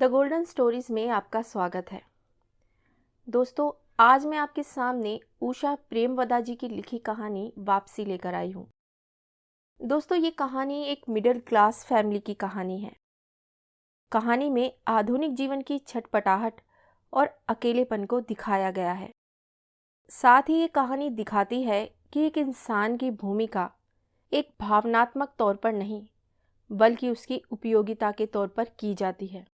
The golden stories में आपका स्वागत है। दोस्तों, आज मैं आपके सामने उषा प्रेमवदा जी की लिखी कहानी वापसी लेकर आई हूँ। दोस्तों, ये कहानी एक मिडिल क्लास फैमिली की कहानी है। कहानी में आधुनिक जीवन की छटपटाहट और अकेलेपन को दिखाया गया है। साथ ही ये कहानी दिखाती है कि एक इंसान की भूमिका एक भावनात्मक तौर पर नहीं, बल्कि उसकी उपयोगिता के तौर पर की जाती है।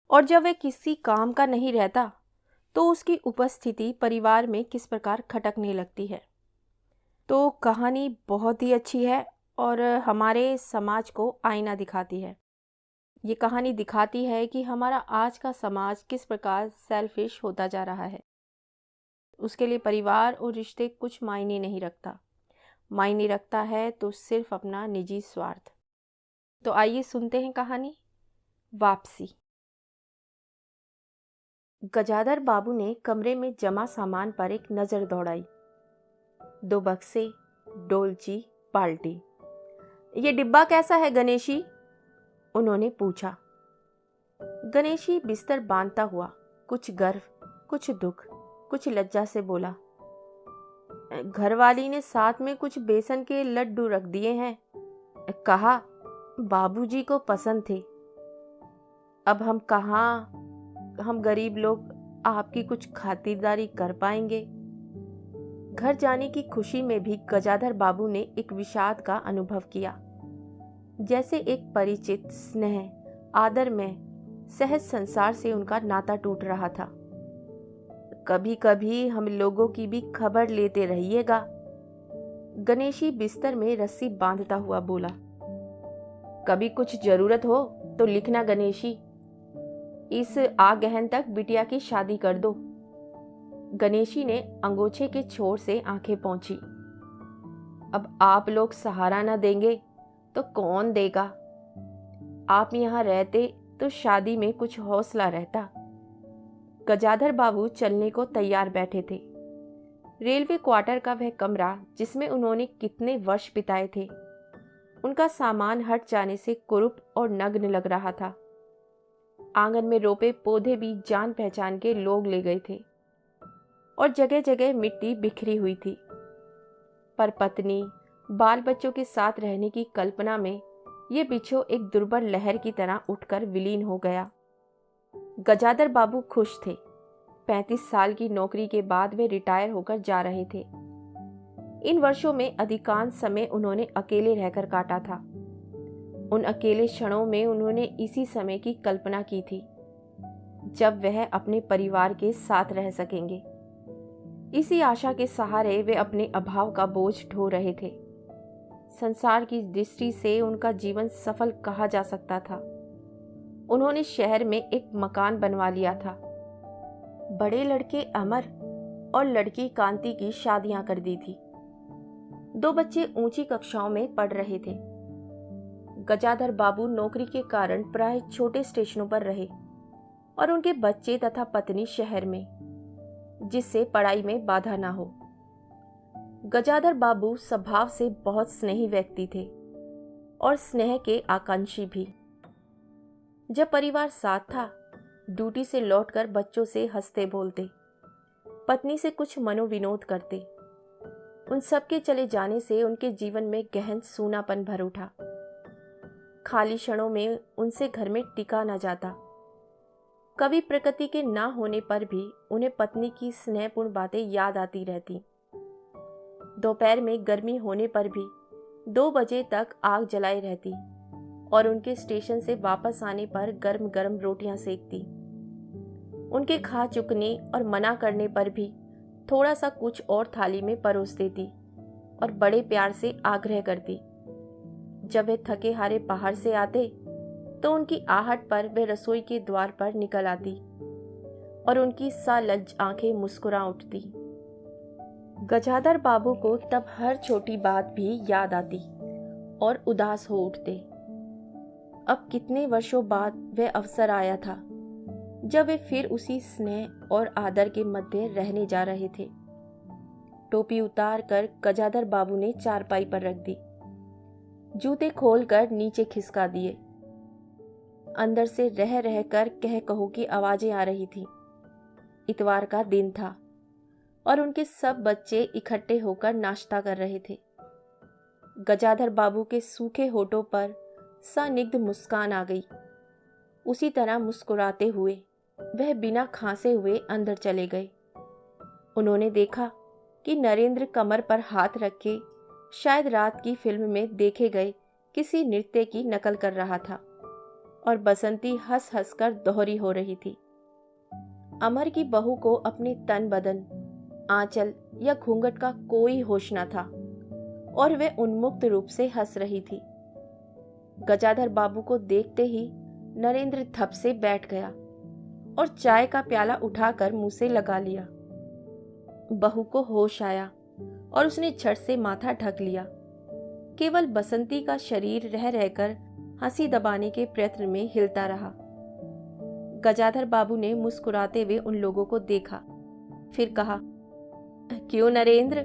और जब वह किसी काम का नहीं रहता तो उसकी उपस्थिति परिवार में किस प्रकार खटकने लगती है। तो कहानी बहुत ही अच्छी है और हमारे समाज को आईना दिखाती है। ये कहानी दिखाती है कि हमारा आज का समाज किस प्रकार सेल्फिश होता जा रहा है। उसके लिए परिवार और रिश्ते कुछ मायने नहीं रखता। मायने रखता है तो सिर्फ अपना निजी स्वार्थ। तो आइए सुनते हैं कहानी वापसी। गजाधर बाबू ने कमरे में जमा सामान पर एक नज़र दौड़ाई। 2 बक्से, डोलची, बाल्टी। ये डिब्बा कैसा है गणेशी? उन्होंने पूछा। गणेशी बिस्तर बांधता हुआ कुछ गर्व, कुछ दुख, कुछ लज्जा से बोला, घरवाली ने साथ में कुछ बेसन के लड्डू रख दिए हैं। कहा बाबूजी को पसंद थे। अब हम कहाँ, हम गरीब लोग आपकी कुछ खातिरदारी कर पाएंगे। घर जाने की खुशी में भी गजाधर बाबू ने एक विषाद का अनुभव किया। जैसे एक परिचित स्नेह आदर में सहज संसार से उनका नाता टूट रहा था। कभी कभी हम लोगों की भी खबर लेते रहिएगा। गणेशी बिस्तर में रस्सी बांधता हुआ बोला। कभी कुछ जरूरत हो तो लिखना गणेशी। इस आगहन तक बिटिया की शादी कर दो। गणेशी ने अंगोछे के छोर से आंखें पोंछी। अब आप लोग सहारा न देंगे तो कौन देगा? आप यहाँ रहते तो शादी में कुछ हौसला रहता। गजाधर बाबू चलने को तैयार बैठे थे। रेलवे क्वार्टर का वह कमरा जिसमें उन्होंने कितने वर्ष बिताए थे, उनका सामान हट जाने से कुरूप और नग्न लग रहा था। आंगन में रोपे पौधे भी जान पहचान के लोग ले गए थे और जगह जगह मिट्टी बिखरी हुई थी। पर पत्नी, बाल बच्चों के साथ रहने की कल्पना में ये बिछो एक दुर्बल लहर की तरह उठकर विलीन हो गया। गजाधर बाबू खुश थे। 35 साल की नौकरी के बाद वे रिटायर होकर जा रहे थे। इन वर्षों में अधिकांश समय उन्होंने अकेले रहकर काटा था। उन अकेले क्षणों में उन्होंने इसी समय की कल्पना की थी जब वह अपने परिवार के साथ रह सकेंगे। इसी आशा के सहारे वे अपने अभाव का बोझ ढो रहे थे। संसार की दृष्टि से उनका जीवन सफल कहा जा सकता था। उन्होंने शहर में एक मकान बनवा लिया था। बड़े लड़के अमर और लड़की कांति की शादियां कर दी थी। 2 बच्चे ऊंची कक्षाओं में पढ़ रहे थे। गजाधर बाबू नौकरी के कारण प्राय छोटे स्टेशनों पर रहे और उनके बच्चे तथा पत्नी शहर में, जिससे पढ़ाई में बाधा ना हो। गजाधर बाबू स्वभाव से बहुत स्नेही व्यक्ति थे और स्नेह के आकांक्षी भी। जब परिवार साथ था, ड्यूटी से लौटकर बच्चों से हंसते बोलते, पत्नी से कुछ मनोविनोद करते। उन सबके चले जाने से उनके जीवन में गहन सूनापन भर उठा। खाली क्षणों में उनसे घर में टिका न जाता। कभी प्रकृति के ना होने पर भी उन्हें पत्नी की स्नेहपूर्ण बातें याद आती रहती। दोपहर में गर्मी होने पर भी 2 बजे तक आग जलाई रहती और उनके स्टेशन से वापस आने पर गर्म गर्म रोटियां सेकती। उनके खा चुकने और मना करने पर भी थोड़ा सा कुछ और थाली में परोस देती और बड़े प्यार से आग्रह करती। जब वे थके हारे बाहर से आते तो उनकी आहट पर वे रसोई के द्वार पर निकल आती और उनकी सालज्ज आंखें मुस्कुरा उठती। गजाधर बाबू को तब हर छोटी बात भी याद आती और उदास हो उठते। अब कितने वर्षों बाद वह अवसर आया था जब वे फिर उसी स्नेह और आदर के मध्य रहने जा रहे थे। टोपी उतार कर गजाधर बाबू ने चारपाई पर रख दी। जूते खोलकर नीचे खिसका दिए। अंदर से रह रह कर कह कहो की आवाजें आ रही थी। इतवार का दिन था और उनके सब बच्चे इकट्ठे होकर नाश्ता कर रहे थे। गजाधर बाबू के सूखे होठों पर सनिग्ध मुस्कान आ गई। उसी तरह मुस्कुराते हुए वह बिना खांसे हुए अंदर चले गए। उन्होंने देखा कि नरेंद्र कमर पर हाथ रखे शायद रात की फिल्म में देखे गए किसी नृत्य की नकल कर रहा था और बसंती हंस हंस कर दोहरी हो रही थी। अमर की बहू को अपने तन बदन, आंचल या घूंघट का कोई होश न था और वह उन्मुक्त रूप से हंस रही थी। गजाधर बाबू को देखते ही नरेंद्र धप से बैठ गया और चाय का प्याला उठाकर मुंह से लगा लिया। बहू को होश आया और उसने झट से माथा ढक लिया। केवल बसंती का शरीर रह रहकर हंसी दबाने के प्रयत्न में हिलता रहा। गजाधर बाबू ने मुस्कुराते हुए उन लोगों को देखा, फिर कहा, क्यों नरेंद्र,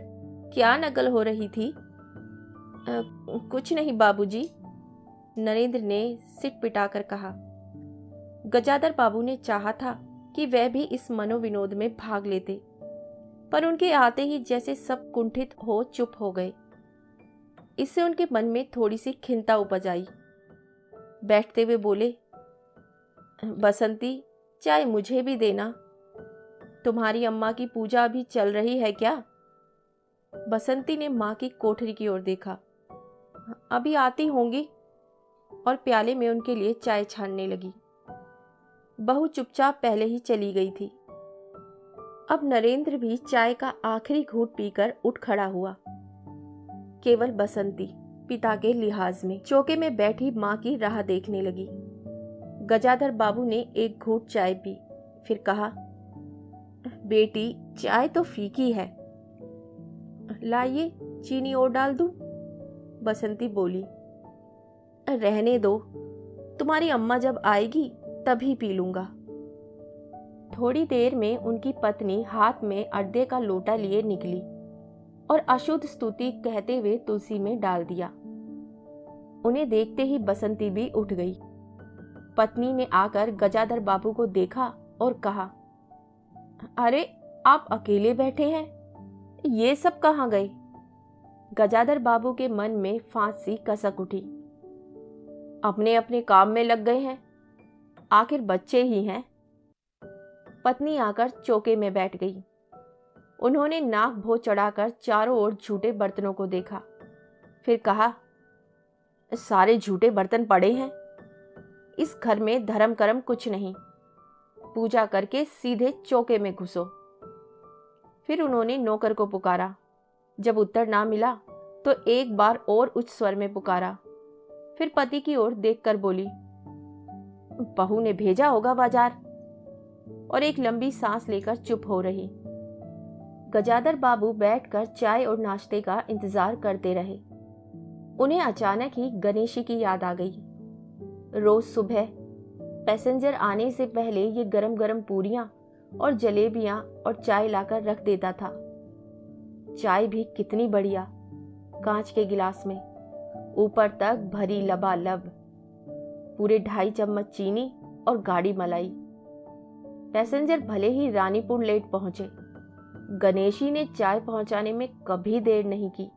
क्या नकल हो रही थी? कुछ नहीं बाबूजी, नरेंद्र ने सिट पिटाकर कहा। गजाधर बाबू ने चाहा था कि वह भी इस मनोविनोद में भाग लेते, पर उनके आते ही जैसे सब कुंठित हो चुप हो गए। इससे उनके मन में थोड़ी सी खिन्नता उपज आई। बैठते हुए बोले, बसंती, चाय मुझे भी देना। तुम्हारी अम्मा की पूजा अभी चल रही है क्या? बसंती ने माँ की कोठरी की ओर देखा। अभी आती होंगी, और प्याले में उनके लिए चाय छानने लगी। बहू चुपचाप पहले ही चली गई थी। अब नरेंद्र भी चाय का आखिरी घूंट पीकर उठ खड़ा हुआ। केवल बसंती पिता के लिहाज में चौके में बैठी माँ की राह देखने लगी। गजाधर बाबू ने एक घूंट चाय पी, फिर कहा, बेटी, चाय तो फीकी है, लाइए चीनी और डाल दूं? बसंती बोली, रहने दो, तुम्हारी अम्मा जब आएगी तभी पी लूंगा। थोड़ी देर में उनकी पत्नी हाथ में अड्डे का लोटा लिए निकली और अशुद्ध स्तुति कहते हुए तुलसी में डाल दिया। उन्हें देखते ही बसंती भी उठ गई। पत्नी ने आकर गजाधर बाबू को देखा और कहा, अरे आप अकेले बैठे हैं, ये सब कहाँ गए? गजाधर बाबू के मन में फांस सी कसक उठी। अपने अपने काम में लग गए हैं, आखिर बच्चे ही हैं। पत्नी आकर चौके में बैठ गई। उन्होंने नाक भो चढ़ाकर चारों ओर झूठे बर्तनों को देखा, फिर कहा, सारे झूठे बर्तन पड़े हैं, इस घर में धर्म कर्म कुछ नहीं, पूजा करके सीधे चौके में घुसो। फिर उन्होंने नौकर को पुकारा। जब उत्तर ना मिला तो एक बार और उच्च स्वर में पुकारा। फिर पति की ओर देखकर बोली, बहू ने भेजा होगा बाजार, और एक लंबी सांस लेकर चुप हो रही। गजाधर बाबू बैठकर चाय और नाश्ते का इंतजार करते रहे। उन्हें अचानक ही गणेशी की याद आ गई। रोज सुबह पैसेंजर आने से पहले ये गरम गरम पूरियां और जलेबियां और चाय लाकर रख देता था। चाय भी कितनी बढ़िया, कांच के गिलास में, ऊपर तक भरी लबालब, पूरे 2.5 चम्मच चीनी और गाढ़ी मलाई। पैसेंजर भले ही रानीपुर लेट पहुंचे, गणेशी ने चाय पहुंचाने में कभी देर नहीं की।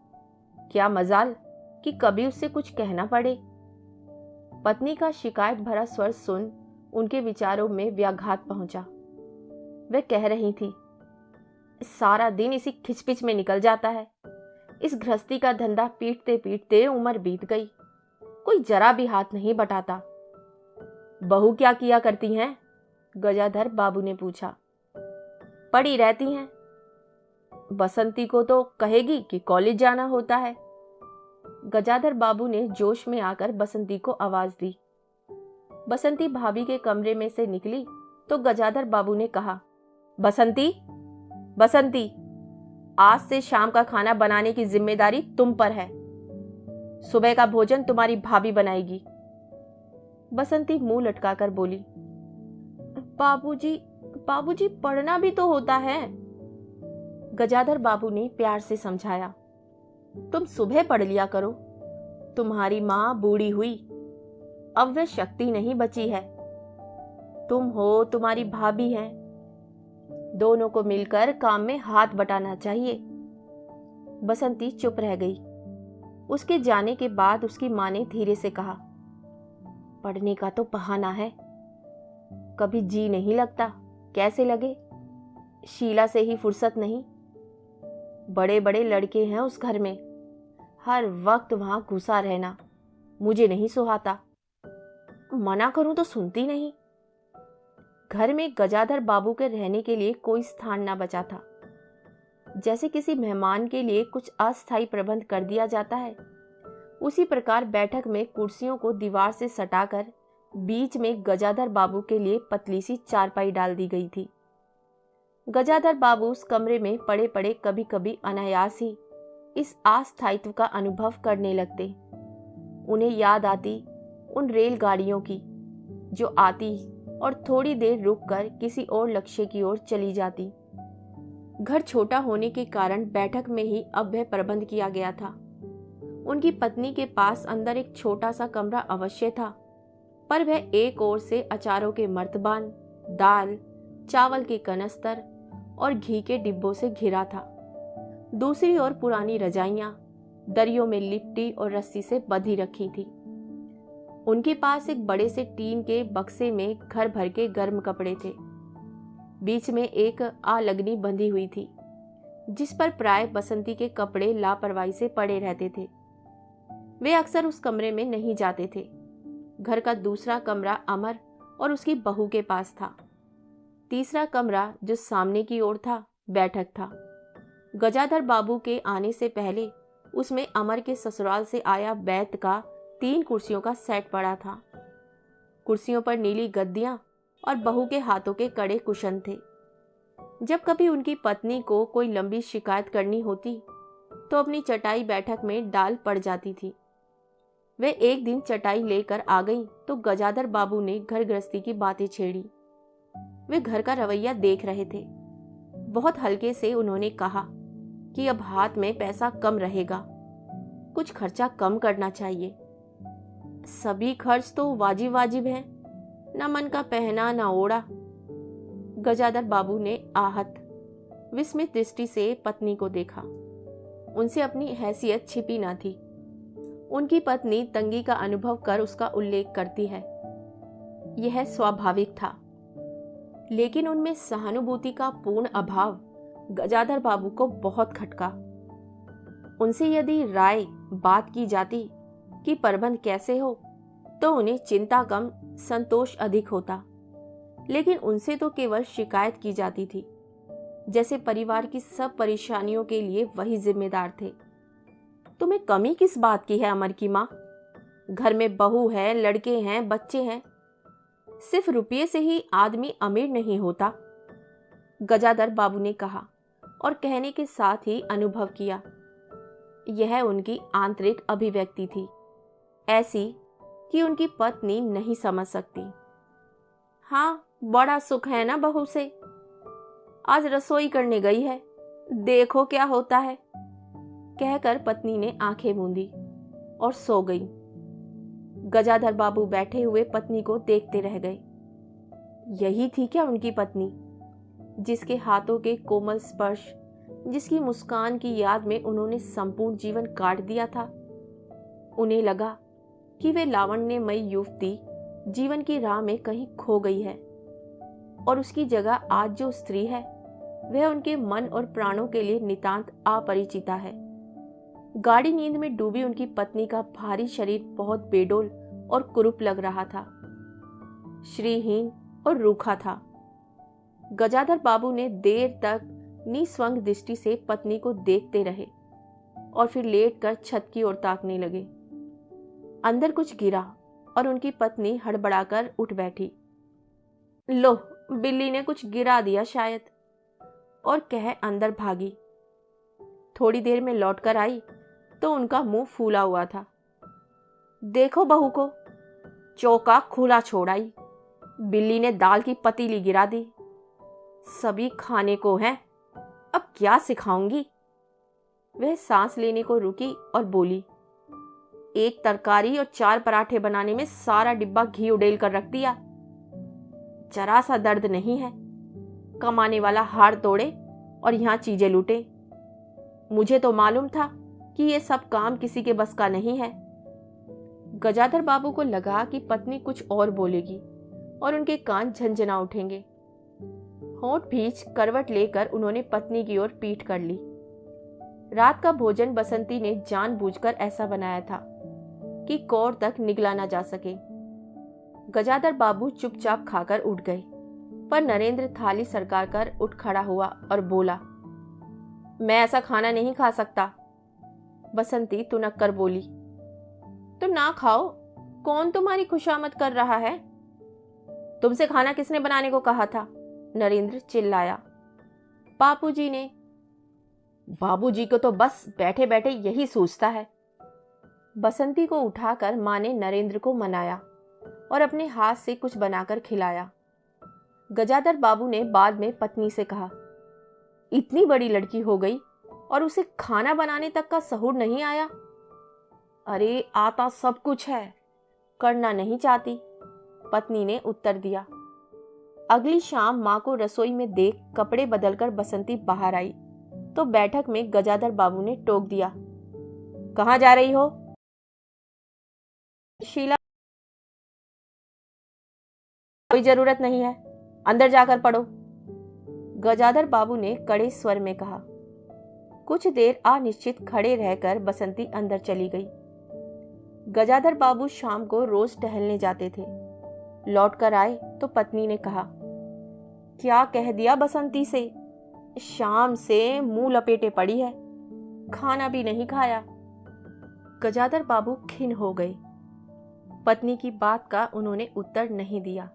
क्या मजाल कि कभी उससे कुछ कहना पड़े। पत्नी का शिकायत भरा स्वर सुन उनके विचारों में व्याघात पहुंचा। वह कह रही थी, सारा दिन इसी खिचपिच में निकल जाता है, इस गृहस्थी का धंधा पीटते पीटते उम्र बीत गई, कोई जरा भी हाथ नहीं बटाता। बहू क्या किया करती हैं? गजाधर बाबू ने पूछा। पड़ी रहती हैं। बसंती को तो कहेगी कि कॉलेज जाना होता है। गजाधर बाबू ने जोश में आकर बसंती को आवाज दी। बसंती भाभी के कमरे में से निकली तो गजाधर बाबू ने कहा, बसंती, बसंती, आज से शाम का खाना बनाने की जिम्मेदारी तुम पर है। सुबह का भोजन तुम्हारी भाभी बनाएगी। बसंती मुंह लटकाकर बोली, बाबूजी, बाबूजी, पढ़ना भी तो होता है। गजाधर बाबू ने प्यार से समझाया, तुम सुबह पढ़ लिया करो, तुम्हारी माँ बूढ़ी हुई, अब वह शक्ति नहीं बची है तुम हो, तुम्हारी भाभी है, दोनों को मिलकर काम में हाथ बटाना चाहिए। बसंती चुप रह गई। उसके जाने के बाद उसकी माँ ने धीरे से कहा, पढ़ने का तो बहाना है, कभी जी नहीं लगता। कैसे लगे? शीला से ही फुर्सत नहीं। बड़े बड़े लड़के हैं उस घर में, हर वक्त वहां घुसा रहना मुझे नहीं सुहाता। मना करूं तो सुनती नहीं। घर में गजाधर बाबू के रहने के लिए कोई स्थान ना बचा था। जैसे किसी मेहमान के लिए कुछ अस्थायी प्रबंध कर दिया जाता है, उसी प्रकार बैठक में कुर्सियों को दीवार से सटाकर बीच में गजाधर बाबू के लिए पतली सी चारपाई डाल दी गई थी। गजाधर बाबू उस कमरे में पड़े पड़े कभी कभी अनायास ही इस अस्थायित्व का अनुभव करने लगते। उन्हें याद आती उन रेलगाड़ियों की जो आती और थोड़ी देर रुककर किसी और लक्ष्य की ओर चली जाती। घर छोटा होने के कारण बैठक में ही अब वह प्रबंध किया गया था। उनकी पत्नी के पास अंदर एक छोटा सा कमरा अवश्य था, पर वह एक ओर से अचारों के मर्तबान, दाल, चावल के कनस्तर और घी के डिब्बों से घिरा था। दूसरी ओर पुरानी रजाइयां दरियों में लिपटी और रस्सी से बंधी रखी थी। उनके पास एक बड़े से टीन के बक्से में घर भर के गर्म कपड़े थे। बीच में एक आलगनी बंधी हुई थी, जिस पर प्राय बसंती के कपड़े लापरवाही से पड़े रहते थे। वे अक्सर उस कमरे में नहीं जाते थे। घर का दूसरा कमरा अमर और उसकी बहू के पास था। तीसरा कमरा जो सामने की ओर था, बैठक था। गजाधर बाबू के आने से पहले उसमें अमर के ससुराल से आया बैत का 3 कुर्सियों का सेट पड़ा था। कुर्सियों पर नीली गद्दियां और बहू के हाथों के कड़े कुशन थे। जब कभी उनकी पत्नी को कोई लंबी शिकायत करनी होती तो अपनी चटाई बैठक में डाल पड़ जाती थी। वे एक दिन चटाई लेकर आ गईं तो गजाधर बाबू ने घर गृहस्थी की बातें छेड़ी। वे घर का रवैया देख रहे थे। बहुत हल्के से उन्होंने कहा कि अब हाथ में पैसा कम रहेगा, कुछ खर्चा कम करना चाहिए। सभी खर्च तो वाजिब वाजिब हैं, न मन का पहना न ओढ़ा। गजाधर बाबू ने आहत विस्मित दृष्टि से पत्नी को देखा। उनसे अपनी हैसियत छिपी न थी। उनकी पत्नी तंगी का अनुभव कर उसका उल्लेख करती है, यह स्वाभाविक था। लेकिन उनमें सहानुभूति का पूर्ण अभाव गजाधर बाबू को बहुत खटका। उनसे यदि राय बात की जाती कि प्रबंध कैसे हो, तो उन्हें चिंता कम, संतोष अधिक होता। लेकिन उनसे तो केवल शिकायत की जाती थी, जैसे परिवार की सब परेशानियों के लिए वही जिम्मेदार थे। तुम्हें कमी किस बात की है अमर की माँ? घर में बहू है, लड़के हैं, बच्चे हैं। सिर्फ रुपये से ही आदमी अमीर नहीं होता, गजाधर बाबू ने कहा और कहने के साथ ही अनुभव किया। यह उनकी आंतरिक अभिव्यक्ति थी, ऐसी कि उनकी पत्नी नहीं समझ सकती। हाँ, बड़ा सुख है ना बहू से। आज रसोई करने गई है, देखो क्या होता है, कहकर पत्नी ने आंखें मूंदी और सो गई। गजाधर बाबू बैठे हुए पत्नी को देखते रह गए। यही थी क्या उनकी पत्नी, जिसके हाथों के कोमल स्पर्श, जिसकी मुस्कान की याद में उन्होंने संपूर्ण जीवन काट दिया था? उन्हें लगा कि वे लावण्यमयी युवती जीवन की राह में कहीं खो गई है और उसकी जगह आज जो स्त्री है वह उनके मन और प्राणों के लिए नितांत अपरिचिता है। गाढ़ी नींद में डूबी उनकी पत्नी का भारी शरीर बहुत बेडोल और कुरूप लग रहा था, श्रीहीन और रूखा था। गजाधर बाबू ने देर तक निस्वंग दृष्टि से पत्नी को देखते रहे और फिर लेटकर छत की ओर ताकने लगे। अंदर कुछ गिरा और उनकी पत्नी हड़बड़ाकर उठ बैठी। लो, बिल्ली ने कुछ गिरा दिया शायद, और कह अंदर भागी। थोड़ी देर में लौटकर आई तो उनका मुंह फूला हुआ था। देखो बहू को, चौका खुला छोड़ाई, बिल्ली ने दाल की पतीली गिरा दी। सभी खाने को हैं, अब क्या सिखाऊंगी? वह सांस लेने को रुकी और बोली, एक तरकारी और 4 पराठे बनाने में सारा डिब्बा घी उड़ेल कर रख दिया। जरा सा दर्द नहीं है। कमाने वाला हाड़ तोड़े और यहाँ चीजें लूटे। मुझे तो मालूम था कि ये सब काम किसी के बस का नहीं है। गजाधर बाबू को लगा कि पत्नी कुछ और बोलेगी और उनके कान झनझना उठेंगे। होंठ भींच करवट लेकर उन्होंने पत्नी की ओर पीठ कर ली। रात का भोजन बसंती ने जानबूझकर ऐसा बनाया था कि कौर तक निगला न जा सके। गजाधर बाबू चुपचाप खाकर उठ गए, पर नरेंद्र थाली सरका कर उठ खड़ा हुआ और बोला, मैं ऐसा खाना नहीं खा सकता। बसंती तुनक कर बोली, तो ना खाओ, कौन तुम्हारी खुशामद कर रहा है? तुमसे खाना किसने बनाने को कहा था? नरेंद्र चिल्लाया। बापूजी ने। बाबूजी को तो बस बैठे बैठे यही सोचता है। बसंती को उठाकर मां ने नरेंद्र को मनाया और अपने हाथ से कुछ बनाकर खिलाया। गजाधर बाबू ने बाद में पत्नी से कहा, इतनी बड़ी लड़की हो गई और उसे खाना बनाने तक का सहूर नहीं आया। अरे आता सब कुछ है, करना नहीं चाहती, पत्नी ने उत्तर दिया। अगली शाम मां को रसोई में देख कपड़े बदलकर बसंती बाहर आई तो बैठक में गजाधर बाबू ने टोक दिया, कहाँ जा रही हो? शीला, कोई जरूरत नहीं है, अंदर जाकर पढ़ो, गजाधर बाबू ने कड़े स्वर में कहा। कुछ देर अनिश्चित खड़े रहकर बसंती अंदर चली गई। गजाधर बाबू शाम को रोज टहलने जाते थे। लौट कर आए तो पत्नी ने कहा, क्या कह दिया बसंती से? शाम से मुंह लपेटे पड़ी है, खाना भी नहीं खाया। गजाधर बाबू खिन्न हो गए। पत्नी की बात का उन्होंने उत्तर नहीं दिया।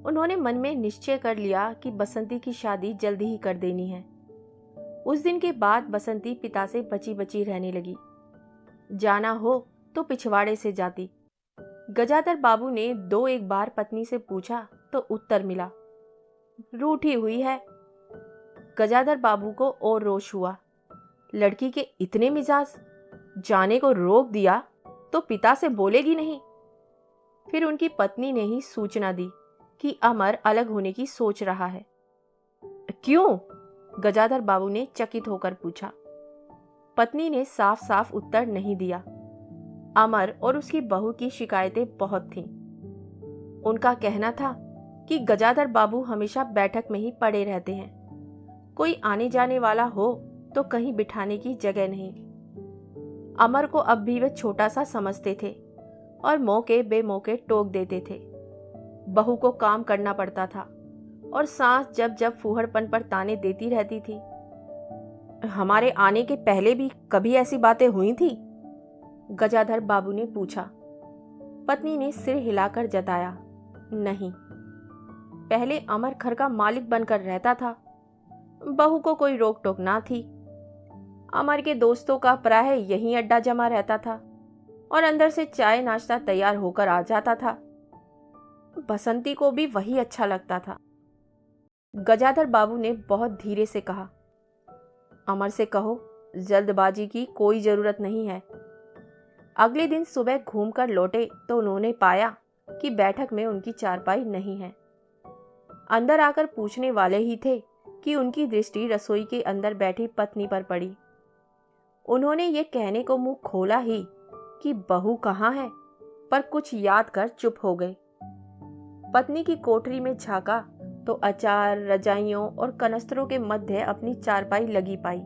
उन्होंने मन में निश्चय कर लिया कि बसंती की शादी जल्दी ही कर देनी है। उस दिन के बाद बसंती पिता से बची बची रहने लगी। जाना हो तो पिछवाड़े से जाती। गजाधर बाबू ने दो एक बार पत्नी से पूछा तो उत्तर मिला, रूठी हुई है। गजाधर बाबू को और रोष हुआ। लड़की के इतने मिजाज, जाने को रोक दिया तो पिता से बोलेगी नहीं। फिर उनकी पत्नी ने ही सूचना दी कि अमर अलग होने की सोच रहा है। क्यों? गजाधर बाबू ने चकित होकर पूछा। पत्नी ने साफ साफ उत्तर नहीं दिया। अमर और उसकी बहू की शिकायतें बहुत थीं। उनका कहना था कि गजाधर बाबू हमेशा बैठक में ही पड़े रहते हैं। कोई आने जाने वाला हो तो कहीं बिठाने की जगह नहीं। अमर को अब भी वे छोटा सा समझते थे और मौके बेमौके टोक देते थे। बहू को काम करना पड़ता था और सास जब जब फूहड़पन पर ताने देती रहती थी। हमारे आने के पहले भी कभी ऐसी बातें हुई थी? गजाधर बाबू ने पूछा। पत्नी ने सिर हिलाकर जताया, नहीं। पहले अमर घर का मालिक बनकर रहता था, बहू को कोई रोक टोक ना थी। अमर के दोस्तों का प्रायः यहीं अड्डा जमा रहता था और अंदर से चाय नाश्ता तैयार होकर आ जाता था। बसंती को भी वही अच्छा लगता था। गजाधर बाबू ने बहुत धीरे से कहा, अमर से कहो जल्दबाजी की कोई जरूरत नहीं है। अगले दिन सुबह घूमकर लौटे तो उन्होंने पाया कि बैठक में उनकी चारपाई नहीं है। अंदर आकर पूछने वाले ही थे कि उनकी दृष्टि रसोई के अंदर बैठी पत्नी पर पड़ी। उन्होंने ये कहने को मुंह खोला ही कि बहू कहाँ है, पर कुछ याद कर चुप हो गए। पत्नी की कोठरी में झांका तो अचार, रजाइयों और कनस्तरों के मध्य अपनी चारपाई लगी पाई।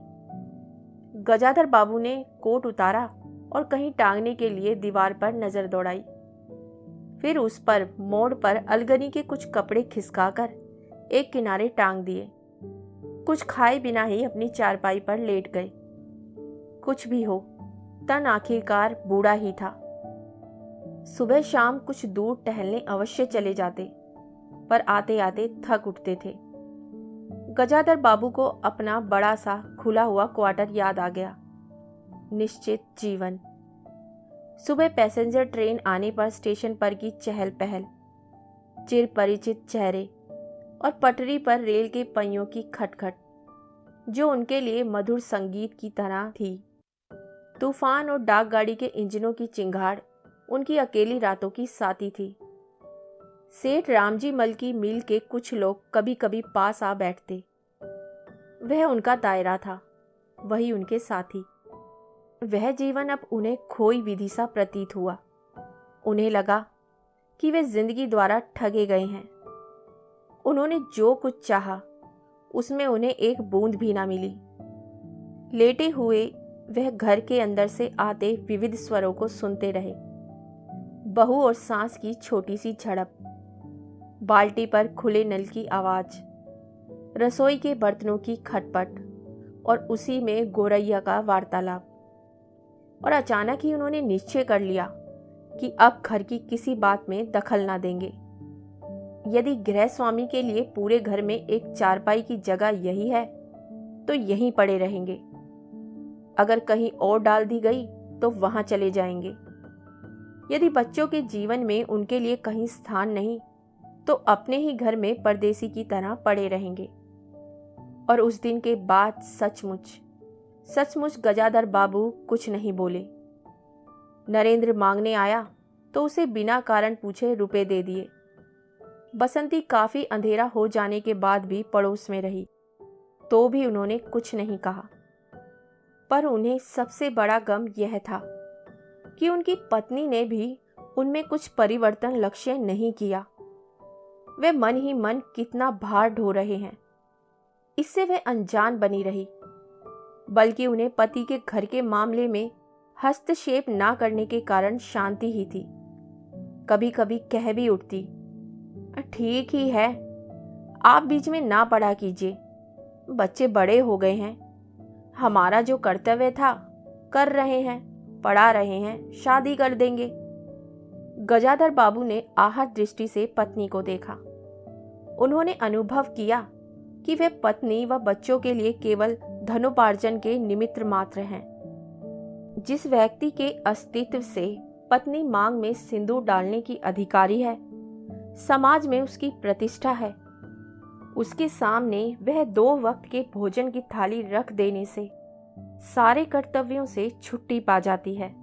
गजाधर बाबू ने कोट उतारा और कहीं टांगने के लिए दीवार पर नजर दौड़ाई। फिर उस पर मोड़ पर अलगनी के कुछ कपड़े खिसकाकर एक किनारे टांग दिए। कुछ खाए बिना ही अपनी चारपाई पर लेट गए। कुछ भी हो, तन आखिरकार बूढ़ा ही था। सुबह शाम कुछ दूर टहलने अवश्य चले जाते, पर आते आते थक उठते थे। गजाधर बाबू को अपना बड़ा सा खुला हुआ क्वार्टर याद आ गया। निश्चित जीवन। सुबह पैसेंजर ट्रेन आने पर स्टेशन पर की चहल पहल, चिर परिचित चेहरे और पटरी पर रेल के पहियों की खटखट जो उनके लिए मधुर संगीत की तरह थी। तूफान और डाकगाड़ी के इंजनों की चिंगाड़ उनकी अकेली रातों की साथी थी। सेठ रामजी मल की मिल के कुछ लोग कभी कभी पास आ बैठते। वह उनका दायरा था, वही उनके साथी। वह जीवन अब उन्हें खोई विधि सा प्रतीत हुआ। उन्हें लगा कि वे जिंदगी द्वारा ठगे गए हैं। उन्होंने जो कुछ चाहा उसमें उन्हें एक बूंद भी ना मिली। लेटे हुए वह घर के अंदर से आते विविध स्वरों को सुनते रहे। बहू और सास की छोटी सी झड़प, बाल्टी पर खुले नल की आवाज, रसोई के बर्तनों की खटपट और उसी में गोरैया का वार्तालाप। और अचानक ही उन्होंने निश्चय कर लिया कि अब घर की किसी बात में दखल ना देंगे। यदि गृह स्वामी के लिए पूरे घर में एक चारपाई की जगह यही है तो यहीं पड़े रहेंगे। अगर कहीं और डाल दी गई तो वहां चले जाएंगे। यदि बच्चों के जीवन में उनके लिए कहीं स्थान नहीं तो अपने ही घर में परदेसी की तरह पड़े रहेंगे। और उस दिन के बाद सचमुच गजाधर बाबू कुछ नहीं बोले। नरेंद्र मांगने आया तो उसे बिना कारण पूछे रुपए दे दिए। बसंती काफी अंधेरा हो जाने के बाद भी पड़ोस में रही, तो भी उन्होंने कुछ नहीं कहा। पर उन्हें सबसे बड़ा गम यह था कि उनकी पत्नी ने भी उनमें कुछ परिवर्तन लक्ष्य नहीं किया। वे मन ही मन कितना भार ढो रहे हैं, इससे वे अनजान बनी रही। बल्कि उन्हें पति के घर के मामले में हस्तक्षेप ना करने के कारण शांति ही थी। कभी कभी कह भी उठती, ठीक ही है, आप बीच में ना पड़ा कीजिए, बच्चे बड़े हो गए हैं, हमारा जो कर्तव्य था कर रहे हैं, पढ़ा रहे हैं, शादी कर देंगे। गजाधर बाबू ने आहत दृष्टि से पत्नी को देखा। उन्होंने अनुभव किया कि वे पत्नी व बच्चों के लिए केवल धनोपार्जन के निमित्त मात्र हैं। जिस व्यक्ति के अस्तित्व से पत्नी मांग में सिंदूर डालने की अधिकारी है, समाज में उसकी प्रतिष्ठा है, उसके सामने वह 2 वक्त के भोजन की थाली रख देने से सारे कर्तव्यों से छुट्टी पा जाती है।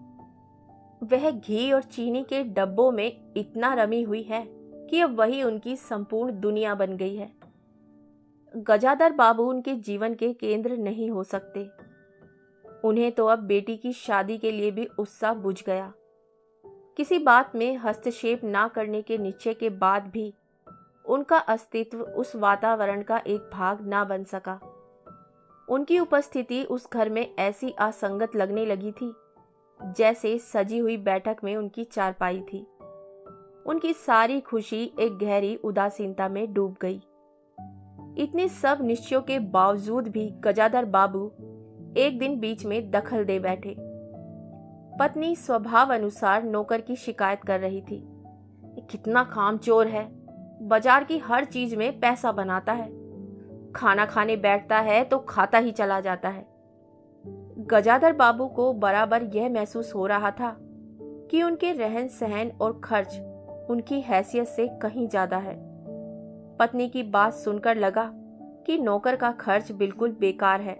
वह घी और चीनी के डब्बों में इतना रमी हुई है कि अब वही उनकी संपूर्ण दुनिया बन गई है। गजाधर बाबू उनके जीवन के केंद्र नहीं हो सकते। उन्हें तो अब बेटी की शादी के लिए भी उत्साह बुझ गया। किसी बात में हस्तक्षेप ना करने के निश्चय के बाद भी उनका अस्तित्व उस वातावरण का एक भाग ना बन सका। उनकी उपस्थिति उस घर में ऐसी असंगत लगने लगी थी जैसे सजी हुई बैठक में उनकी चारपाई थी। उनकी सारी खुशी एक गहरी उदासीनता में डूब गई। इतने सब निश्चयों के बावजूद भी गजाधर बाबू एक दिन बीच में दखल दे बैठे। पत्नी स्वभाव अनुसार नौकर की शिकायत कर रही थी, कितना कामचोर है, बाजार की हर चीज में पैसा बनाता है, खाना खाने बैठता है तो खाता ही चला जाता है। गजाधर बाबू को बराबर यह महसूस हो रहा था कि उनके रहन सहन और खर्च उनकी हैसियत से कहीं ज्यादा है। पत्नी की बात सुनकर लगा कि नौकर का खर्च बिल्कुल बेकार है।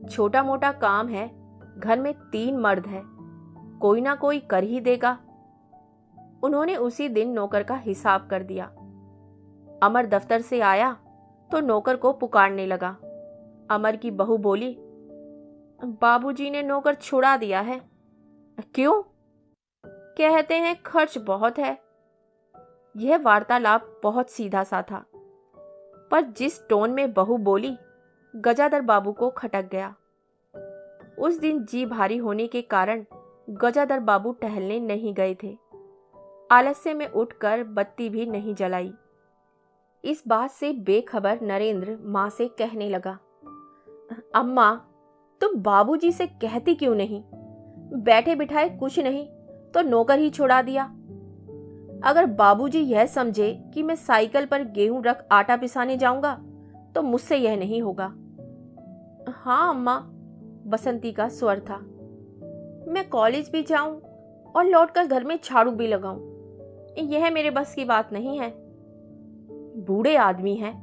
छोटा मोटा काम है, घर में 3 मर्द है, कोई ना कोई कर ही देगा। उन्होंने उसी दिन नौकर का हिसाब कर दिया। अमर दफ्तर से आया तो नौकर को पुकारने लगा। अमर की बहू बोली, बाबूजी ने नौकर छुड़ा दिया है। क्यों? कहते हैं खर्च बहुत है। यह वार्तालाप बहुत सीधा सा था, पर जिस टोन में बहू बोली गजाधर बाबू को खटक गया। उस दिन जी भारी होने के कारण गजाधर बाबू टहलने नहीं गए थे। आलस्य में उठकर बत्ती भी नहीं जलाई। इस बात से बेखबर नरेंद्र मां से कहने लगा, अम्मा तुम बाबूजी से कहती क्यों नहीं? बैठे बिठाए कुछ नहीं तो नौकर ही छुड़ा दिया। अगर बाबूजी यह समझे कि मैं साइकिल पर गेहूं रख आटा पिसाने जाऊंगा तो मुझसे यह नहीं होगा। हाँ अम्मा, बसंती का स्वर था, मैं कॉलेज भी जाऊं और लौटकर घर में झाड़ू भी लगाऊं, यह मेरे बस की बात नहीं है। बूढ़े आदमी हैं,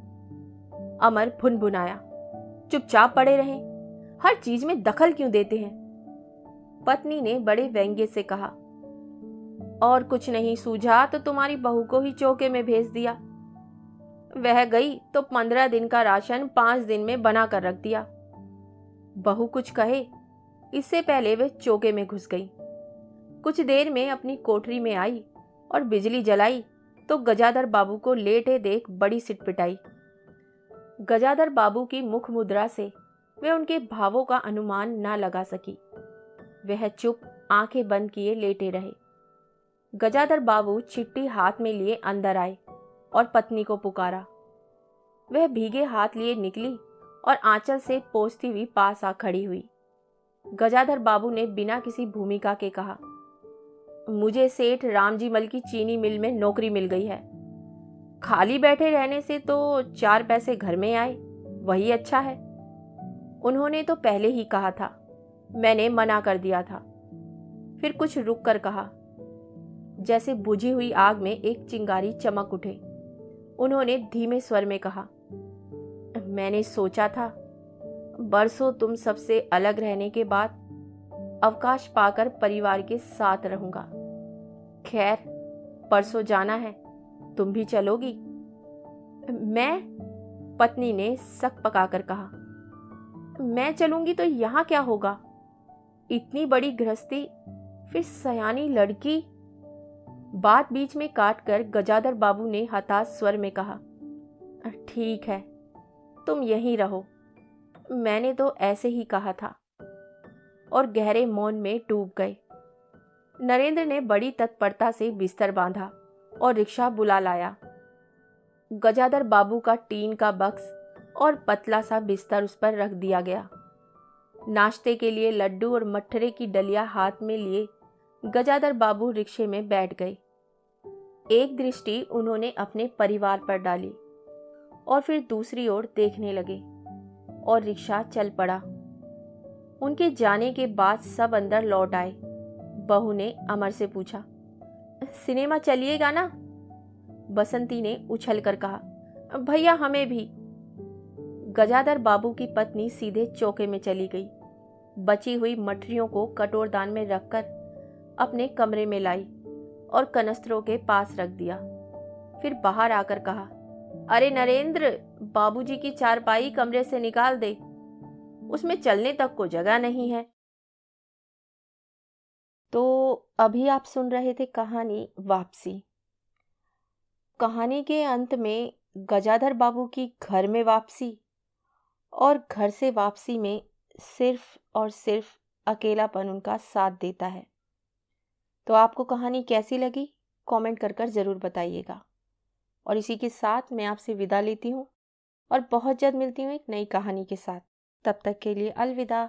अमर भुनभुनाया, चुपचाप पड़े रहें, हर चीज में दखल क्यों देते हैं? पत्नी ने बड़े व्यंग्य से कहा। और कुछ नहीं सूझा तो तुम्हारी बहू को ही चौके में भेज दिया। वह गई तो 15 दिन का राशन 5 दिन में बना कर रख दिया। बहू कुछ कहे इससे पहले वे चौके में घुस गई। कुछ देर में अपनी कोठरी में आई और बिजली जलाई तो गजाधर बाबू को लेटे देख बड़ी सिटपिटाई। गजाधर बाबू की मुख मुद्रा से वे उनके भावों का अनुमान ना लगा सकी। वह चुप आंखें बंद किए लेटे रहे। गजाधर बाबू चिट्ठी हाथ में लिए अंदर आए और पत्नी को पुकारा। वह भीगे हाथ लिए निकली और आंचल से पोंछती हुई पास आ खड़ी हुई। गजाधर बाबू ने बिना किसी भूमिका के कहा, मुझे सेठ रामजी मल की चीनी मिल में नौकरी मिल गई है। खाली बैठे रहने से तो 4 पैसे घर में आए, वही अच्छा है। उन्होंने तो पहले ही कहा था, मैंने मना कर दिया था। फिर कुछ रुक कर कहा, जैसे बुझी हुई आग में एक चिंगारी चमक उठे। उन्होंने धीमे स्वर में कहा, मैंने सोचा था बरसों तुम सबसे अलग रहने के बाद अवकाश पाकर परिवार के साथ रहूंगा। खैर, परसों जाना है, तुम भी चलोगी? मैं? पत्नी ने सक पकाकर कहा, मैं चलूंगी तो यहां क्या होगा? इतनी बड़ी गृहस्थी, फिर सयानी लड़की। बात बीच में काट कर गजाधर बाबू ने हताश स्वर में कहा, ठीक है, तुम यहीं रहो, मैंने तो ऐसे ही कहा था। और गहरे मौन में डूब गए। नरेंद्र ने बड़ी तत्परता से बिस्तर बांधा और रिक्शा बुला लाया। गजाधर बाबू का टीन का बक्स और पतला सा बिस्तर उस पर रख दिया गया। नाश्ते के लिए लड्डू और मट्ठरे की डलिया हाथ में लिए गजाधर बाबू रिक्शे में बैठ गए। एक दृष्टि उन्होंने अपने परिवार पर डाली और फिर दूसरी ओर देखने लगे और रिक्शा चल पड़ा। उनके जाने के बाद सब अंदर लौट आए। बहू ने अमर से पूछा, सिनेमा चलिएगा ना? बसंती ने उछल कर कहा, भैया हमें भी। गजाधर बाबू की पत्नी सीधे चौके में चली गई। बची हुई मठरियों को कटोरदान में रखकर अपने कमरे में लाई और कनस्तरों के पास रख दिया। फिर बाहर आकर कहा, अरे नरेंद्र, बाबूजी की चारपाई कमरे से निकाल दे, उसमें चलने तक को जगह नहीं है। तो अभी आप सुन रहे थे कहानी वापसी। कहानी के अंत में गजाधर बाबू की घर में वापसी और घर से वापसी में सिर्फ और सिर्फ अकेलापन उनका साथ देता है। तो आपको कहानी कैसी लगी कमेंट कर कर ज़रूर बताइएगा। और इसी के साथ मैं आपसे विदा लेती हूँ और बहुत जल्द मिलती हूँ एक नई कहानी के साथ। तब तक के लिए अलविदा।